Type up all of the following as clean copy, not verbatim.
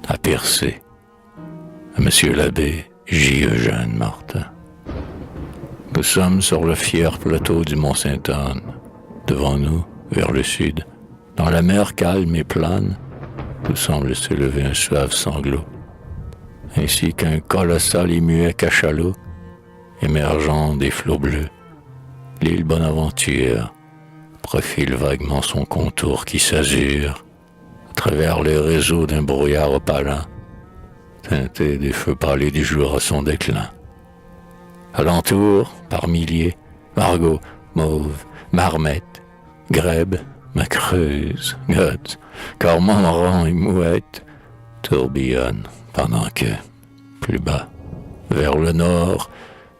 à Percé, à Monsieur l'abbé J. Eugène Martin. Nous sommes sur le fier plateau du Mont-Sainte-Anne. Devant nous, vers le sud, dans la mer calme et plane, nous semble s'élever un suave sanglot, ainsi qu'un colossal et muet cachalot émergeant des flots bleus. L'île Bonaventure profile vaguement son contour qui s'azure à travers les réseaux d'un brouillard opalant, teinté des feux pâlis du jour à son déclin. Alentour, par milliers, margots, mauves, marmettes, grèbes, macreuses, gottes, cormorans et mouettes tourbillonnent pendant que, plus bas, vers le nord,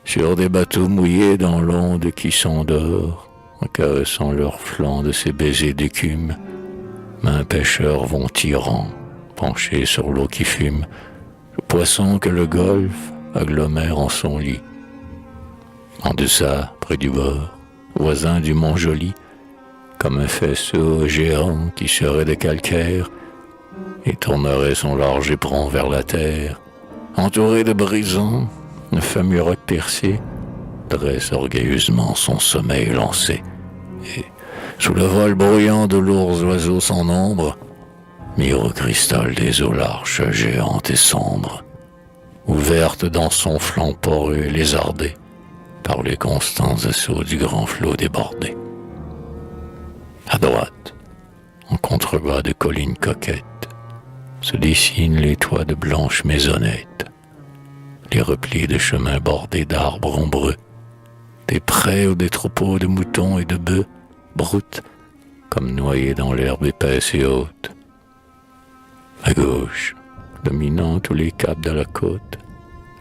sur des bateaux mouillés dans l'onde qui s'endort, en caressant leurs flancs de ces baisers d'écume, mains pêcheurs vont tirant, penchés sur l'eau qui fume, le poisson que le golfe agglomère en son lit. En deçà, près du bord, voisin du Mont Joli, comme un faisceau géant qui serait de calcaire et tournerait son large éperon vers la terre, entouré de brisants, le fameux roc percé dresse orgueilleusement son sommeil lancé, et, sous le vol bruyant de lourds oiseaux sans nombre, mire au cristal des eaux larges, géantes et sombres, ouvertes dans son flanc poreux et lézardé par les constants assauts du grand flot débordé. À droite, en contrebas de collines coquettes, se dessinent les toits de blanches maisonnettes, les replis de chemins bordés d'arbres ombreux, des prés ou des troupeaux de moutons et de bœufs broutent comme noyés dans l'herbe épaisse et haute. À gauche, dominant tous les caps de la côte,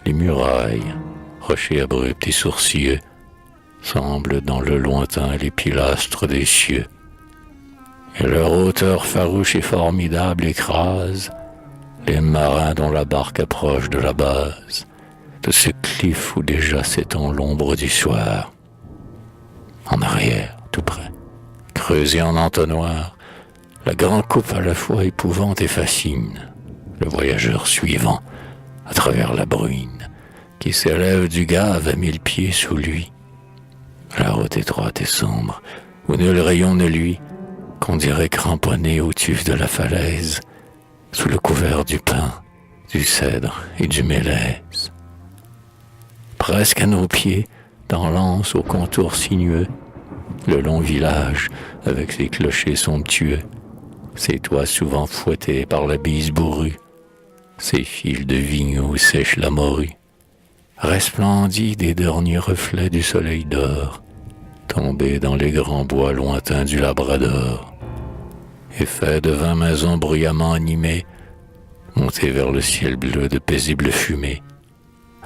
les murailles, rochers abrupts et sourcilleux, semblent dans le lointain les pilastres des cieux, et leur hauteur farouche et formidable écrase les marins dont la barque approche de la base, de ce cliff où déjà s'étend l'ombre du soir. En arrière, tout près, creusé en entonnoir, la grande coupe à la fois épouvante et fascine le voyageur suivant à travers la bruine qui s'élève du Gave à 1000 pieds sous lui. La route étroite et sombre, où nul rayon ne luit, qu'on dirait cramponné au tuf de la falaise, sous le couvert du pin, du cèdre et du mélèze. Presque à nos pieds, dans l'anse au contour sinueux, le long village avec ses clochers somptueux, ses toits souvent fouettés par la bise bourrue, ses fils de vigne où sèche la morue, resplendit des derniers reflets du soleil d'or, tombé dans les grands bois lointains du Labrador, et fait de 20 maisons bruyamment animées, montées vers le ciel bleu de paisibles fumées,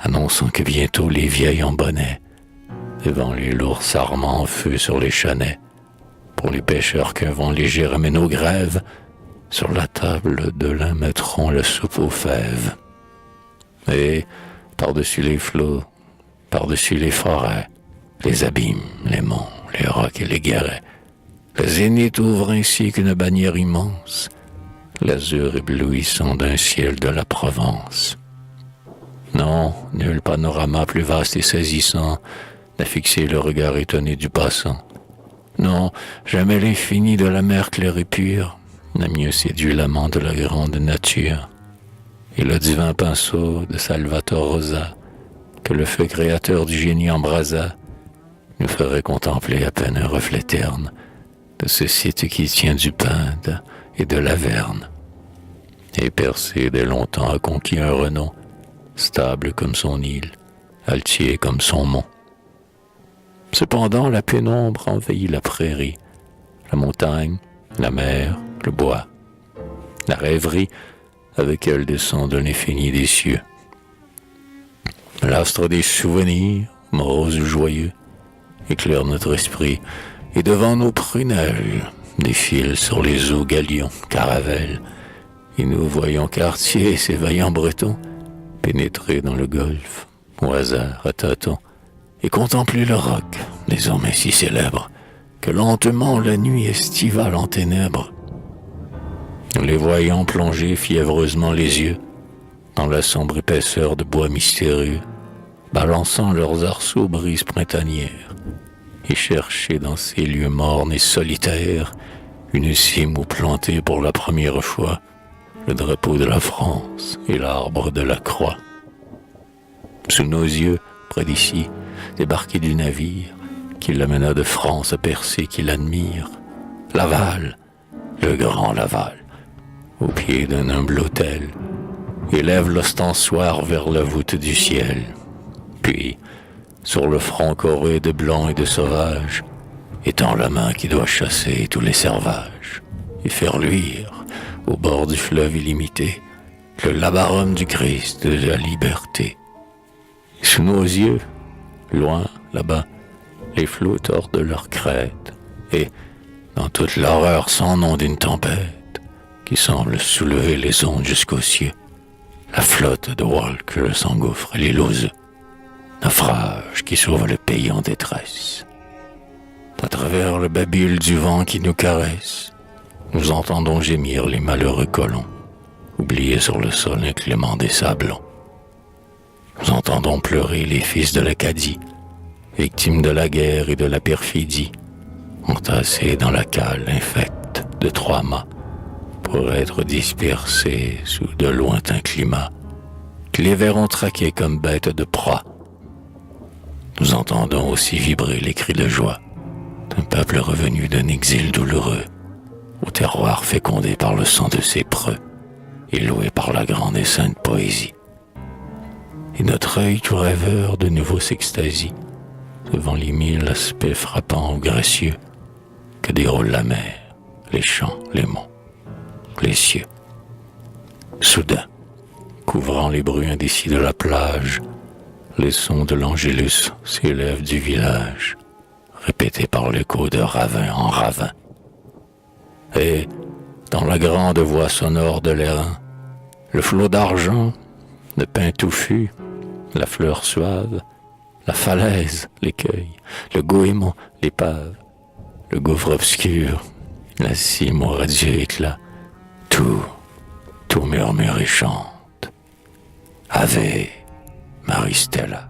annonçant que bientôt les vieilles en bonnet, devant les lourds sarments en feu sur les chanets, pour les pêcheurs qu'un vent léger ramène aux grèves, sur la table de lin mettront la soupe aux fèves. Et, par-dessus les flots, par-dessus les forêts, les abîmes, les monts, les rocs et les guérets, le zénith ouvre ainsi qu'une bannière immense, l'azur éblouissant d'un ciel de la Provence. Non, nul panorama plus vaste et saisissant n'a fixé le regard étonné du passant. Non, jamais l'infini de la mer claire et pure n'a mieux séduit l'amant de la grande nature. Et le divin pinceau de Salvator Rosa, que le feu créateur du génie embrasa, nous ferait contempler à peine un reflet terne de ce site qui tient du Pinde et de l'Averne. Et Percé dès longtemps a conquis un renom, stable comme son île, altier comme son mont. Cependant, la pénombre envahit la prairie, la montagne, la mer, le bois. La rêverie, avec elle, descend de l'infini des cieux. L'astre des souvenirs, morose ou joyeux, éclaire notre esprit, et devant nos prunelles défilent sur les eaux galions, caravelles, et nous voyons Cartier et ses vaillants Bretons pénétrer dans le golfe, au hasard, à tâtons, et contempler le roc, désormais si célèbre, que lentement la nuit estivale enténèbre. Les voyant plonger fiévreusement les yeux dans la sombre épaisseur de bois mystérieux, balançant leurs arceaux brises printanières, et chercher dans ces lieux mornes et solitaires une cime où planter pour la première fois le drapeau de la France et l'arbre de la croix. Sous nos yeux, près d'ici, débarqué du navire qui l'amena de France à Percé qu'il admire, Laval, le grand Laval, au pied d'un humble autel, élève l'ostensoir vers la voûte du ciel. Puis, sur le front coré de blanc et de sauvage, étend la main qui doit chasser tous les servages et faire luire, au bord du fleuve illimité, le labarum du Christ de la liberté. Sous nos yeux, loin, là-bas, les flots tordent leurs crêtes, et, dans toute l'horreur sans nom d'une tempête, qui semble soulever les ondes jusqu'aux cieux, la flotte de Walker s'engouffre à l'île aux œufs, naufrage qui sauve le pays en détresse. À travers le babule du vent qui nous caresse, nous entendons gémir les malheureux colons, oubliés sur le sol inclément des sablons. Nous entendons pleurer les fils de l'Acadie, victimes de la guerre et de la perfidie, entassés dans la cale infecte de 3 mâts, pour être dispersés sous de lointains climats, qui les verront traqués comme bêtes de proie. Nous entendons aussi vibrer les cris de joie d'un peuple revenu d'un exil douloureux, au terroir fécondé par le sang de ses preux, et loué par la grande et sainte poésie. Et notre œil tout rêveur de nouveau s'extasie devant les 1000 aspects frappants ou gracieux que déroule la mer, les champs, les monts, les cieux. Soudain, couvrant les bruits indécis de la plage, les sons de l'Angélus s'élèvent du village, répétés par l'écho de ravin en ravin. Et, dans la grande voix sonore de l'airain, le flot d'argent, le pain touffu, la fleur suave, la falaise, l'écueil, le goémon, l'épave, le gouffre obscur, la cime au radieux éclat, tout murmure et chante. Ave Maristella.